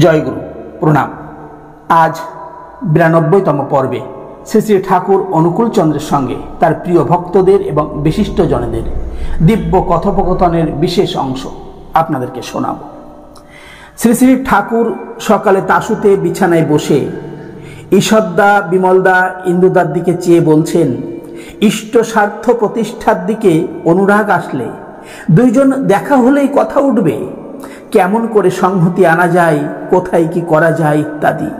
জয়গুরু প্রণাম। আজ 92তম পর্বে শ্রী শ্রী ঠাকুর অনুকূল চন্দ্রের সঙ্গে তার প্রিয় ভক্তদের এবং বিশিষ্ট জনেদের দিব্য কথোপকথনের বিশেষ অংশ আপনাদেরকে শোনাব। শ্রী শ্রী ঠাকুর সকালে তাসুতে বিছানায় বসে ঈশ্বরদা, বিমলদা, ইন্দুদার দিকে চেয়ে বলছেন, ইষ্ট স্বার্থ প্রতিষ্ঠার দিকে অনুরাগ আসলে দুইজন দেখা হলেই কথা উঠবে। কেমন করে সংহতি আনা যায়, কোথায় কি করা যায় ইত্যাদি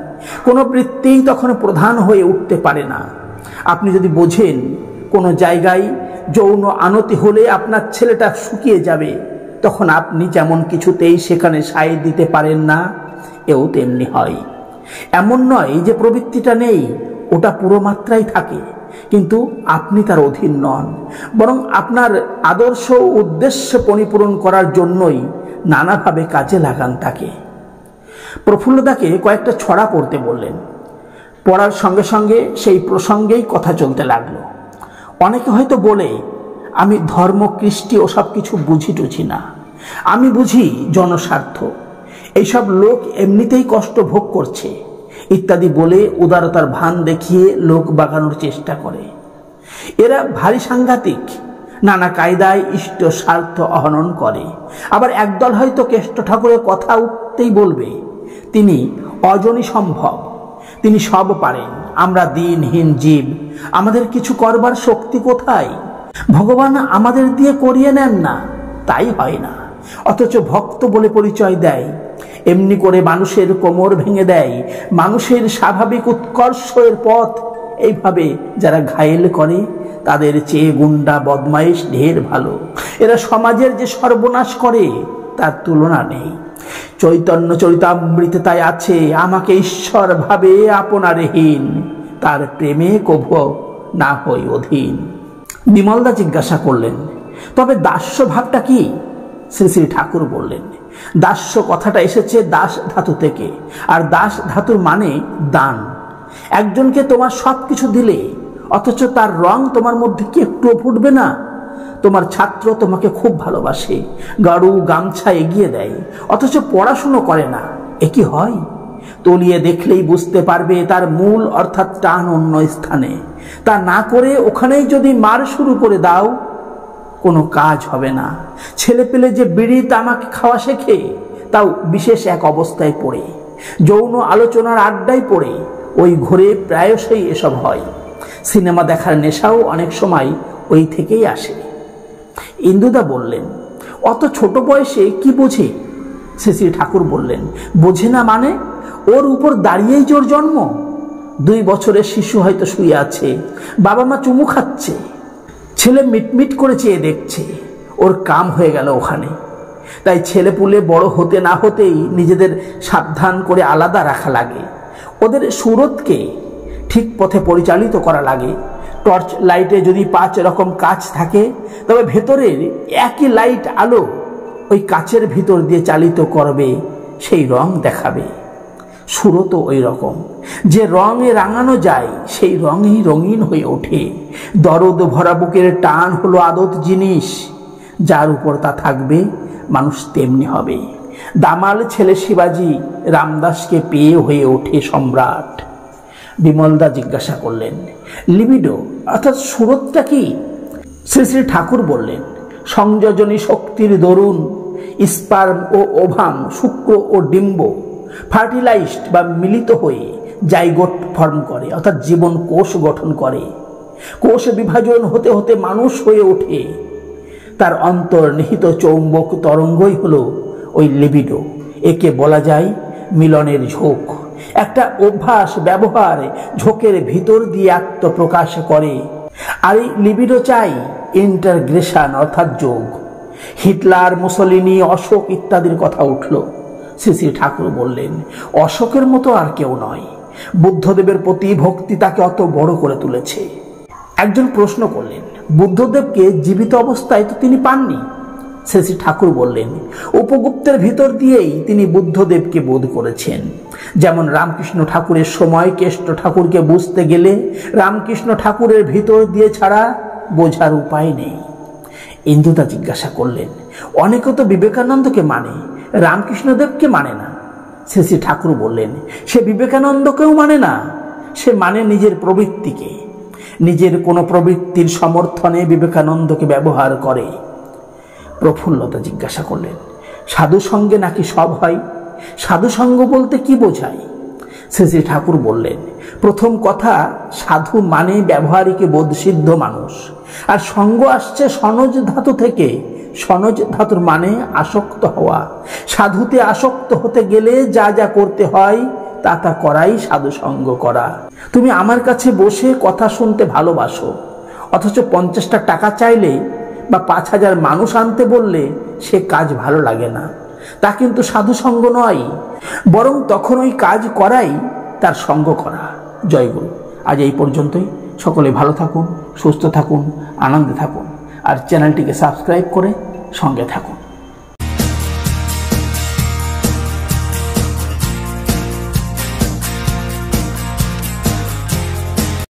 কোনো বৃত্তিই তখন প্রধান হয়ে উঠতে পারে না। আপনি যদি বোঝেন কোনো জায়গায় যৌন আনতি হলে আপনার ছেলেটা শুকিয়ে যাবে, তখন আপনি যেমন কিছুতেই সেখানে সায় দিতে পারেন না, এও তেমনি হয়। এমন নয় যে প্রবৃত্তিটা নেই, ওটা পুরো মাত্রায় থাকে, কিন্তু আপনি তার অধীন নন, বরং আপনার আদর্শ উদ্দেশ্য পরিপূরণ করার জন্যই নানাভাবে কাজে লাগান তাকে। প্রফুল্লদাকে কয়েকটা ছড়া পড়তে বললেন। পড়ার সঙ্গে সঙ্গে সেই প্রসঙ্গেই কথা চলতে লাগলো। অনেকে হয়তো বলে, আমি ধর্ম কৃষ্টি ওসব কিছু বুঝি টুঝি না, আমি বুঝি জনস্বার্থ, এইসব লোক এমনিতেই কষ্ট ভোগ করছে ইত্যাদি বলে উদারতার ভান দেখিয়ে লোক বাগানোর চেষ্টা করে। এরা ভারী সাংঘাতিক, নানা কায়দায় ইষ্ট স্বার্থ অহনন করে। আবার একদল হয়তো কেষ্ট ঠাকুরের কথা উঠতেই বলবে, তিনি অজনী সম্ভব, তিনি সব পারেন, আমরা দিনহীন জীব, আমাদের কিছু করবার শক্তি কোথায়, ভগবান আমাদের দিয়ে করিয়ে নেন না, তাই হয় না। অথচ ভক্ত বলে পরিচয় দেয়, এমনি করে মানুষের কোমর ভেঙে দেয়, মানুষের স্বাভাবিক উৎকর্ষের পথ এইভাবে যারা ঘায়েল করে, তাদের চেয়ে গুন্ডা বদমাইশ ঢের ভালো। এরা সমাজের যে সর্বনাশ করে তার তুলনা নেই। চৈতন্য চরিতামৃতে তাই আছে, আমাকে ঈশ্বর ভাবে আপনারেহীন, তার প্রেমে কভু না হই অধীন। বিমলদা জিজ্ঞাসা করলেন, তবে দাস্য ভাবটা কি? শ্রী শ্রী ঠাকুর বললেন, দাস্য কথাটা এসেছে দাস ধাতু থেকে, আর দাস ধাতুর মানে দান। একজনকে তোমার সব কিছু দিলে অথচ তার রং তোমার মধ্যে কি একটুও ফুটবে না? তোমার ছাত্র তোমাকে খুব ভালোবাসে, গাড়ু গামছা এগিয়ে দেয়, অথচ পড়াশুনো করে না, এ কি হয়? তলিয়ে দেখলেই বুঝতে পারবে তার মূল অর্থাৎ টান অন্য স্থানে। তা না করে ওখানেই যদি মার শুরু করে দাও, কোনো কাজ হবে না। ছেলে পেলে যে বিড়ি তামাক খাওয়া শেখে, তাও বিশেষ এক অবস্থায় পড়ে, যৌন আলোচনার আড্ডায় পড়ে, ওই ঘরে প্রায়শই এসব হয়। সিনেমা দেখার নেশাও অনেক সময় ওই থেকেই আসে। ইন্দুদা বললেন, অত ছোট বয়সে কি বোঝে? শ্রী শ্রী ঠাকুর বললেন, বোঝে না মানে? ওর উপর দাঁড়িয়েই জোর জন্ম। 2 বছরের শিশু হয়তো শুয়ে আছে, বাবা মা চুমু খাচ্ছে, ছেলে মিটমিট করে চেয়ে দেখছে, ওর কাম হয়ে গেল ওখানে। তাই ছেলে পুলে বড় হতে না হতেই নিজেদের সাবধান করে আলাদা রাখা লাগে। ওদের সুরতকে ঠিক পথে পরিচালিত করা লাগে। টর্চ লাইটে যদি 5 রকম কাচ থাকে, তবে ভেতরের একই লাইট আলো ওই কাচের ভিতর দিয়ে চালিত করবে, সেই রং দেখাবে। সুরত ওই রকম, যে রঙে রাঙানো যায় সেই রঙই রঙিন হয়ে ওঠে। দরদ ভরা বুকের টান হলো আদত জিনিস, যার উপর তা থাকবে মানুষ তেমনি হবে। দামাল ছেলে শিবাজি রামদাসকে পেয়ে হয়ে ওঠে সম্রাট। বিমলদা জিজ্ঞাসা করলেন, লিবিডো অর্থাৎ সুরতটা কি? শ্রী শ্রী ঠাকুর বললেন, সংযোজনী শক্তির দরুন স্পার্ম ও ওভাম, শুক্র ও ডিম্ব ফার্টিলাইজড বা মিলিত হয়ে জাইগোট ফর্ম করে, অর্থাৎ জীবন কোষ গঠন করে। কোষ বিভাজন হতে হতে মানুষ হয়ে ওঠে। তার অন্তর্নিহিত চৌম্বক তরঙ্গই হলো ওই লিবিডো। একে বলা যায় মিলনের ঝোঁক। একটা অভ্যাস ব্যবহার ঝোঁকের ভিতর দিয়ে আত্মপ্রকাশ করে। আর এই লিবিডো চাই ইন্টারগ্রেশন অর্থাৎ যোগ। হিটলার, মুসলিনি, অশোক ইত্যাদির কথা উঠল। শ্রী শ্রী ঠাকুর বললেন, অশোকের মতো আর কেউ নয়। বুদ্ধদেবের প্রতি ভক্তি তাকে অত বড় করে তুলেছে। একজন প্রশ্ন করলেন, বুদ্ধদেবকে জীবিত অবস্থায় তো তিনি পাননি। শ্রী শ্রী ঠাকুর বললেন, উপগুপ্তের ভিতর দিয়েই তিনি বুদ্ধদেবকে বোধ করেছেন। যেমন রামকৃষ্ণ ঠাকুরের সময় কেষ্ট ঠাকুরকে বুঝতে গেলে রামকৃষ্ণ ঠাকুরের ভিতর দিয়ে ছাড়া বোঝার উপায় নেই। ইন্দুদা জিজ্ঞাসা করলেন, অনেকে তো বিবেকানন্দকে মানে, রামকৃষ্ণদেবকে মানে না। শ্রী শ্রী ঠাকুর বললেন, সে বিবেকানন্দকেও মানে না, সে মানে নিজের প্রবৃত্তিকে। নিজের কোনো প্রবৃত্তির সমর্থনে বিবেকানন্দকে ব্যবহার করে। প্রফুল্লতা জিজ্ঞাসা করলেন, সাধু সঙ্গে নাকি সব হয়? সাধু সঙ্গ বলতে কি বোঝায়? শ্রী শ্রী ঠাকুর বললেন, প্রথম কথা, সাধু মানে ব্যবহারিক বোধসিদ্ধ মানুষ, আর সঙ্গ আসছে সনজ ধাতু থেকে। সনজ ধাতুর মানে আসক্ত হওয়া। সাধুতে আসক্ত হতে গেলে যা যা করতে হয় তা তা করাই সাধু সঙ্গ করা। তুমি আমার কাছে বসে কথা শুনতে ভালোবাসো, অথচ 50টা টাকা চাইলে বা 5000 মানুষ আনতে বললে সে কাজ ভালো লাগে না, তা কিন্তু সাধু সঙ্গ নয়, বরং তখন ওই কাজ করাই তার সঙ্গ করা। জয়গুরু। আজ এই পর্যন্তই। সকলে ভালো থাকুন, সুস্থ থাকুন, আনন্দে থাকুন, আর চ্যানেলটিকে সাবস্ক্রাইব করে সঙ্গে থাকুন।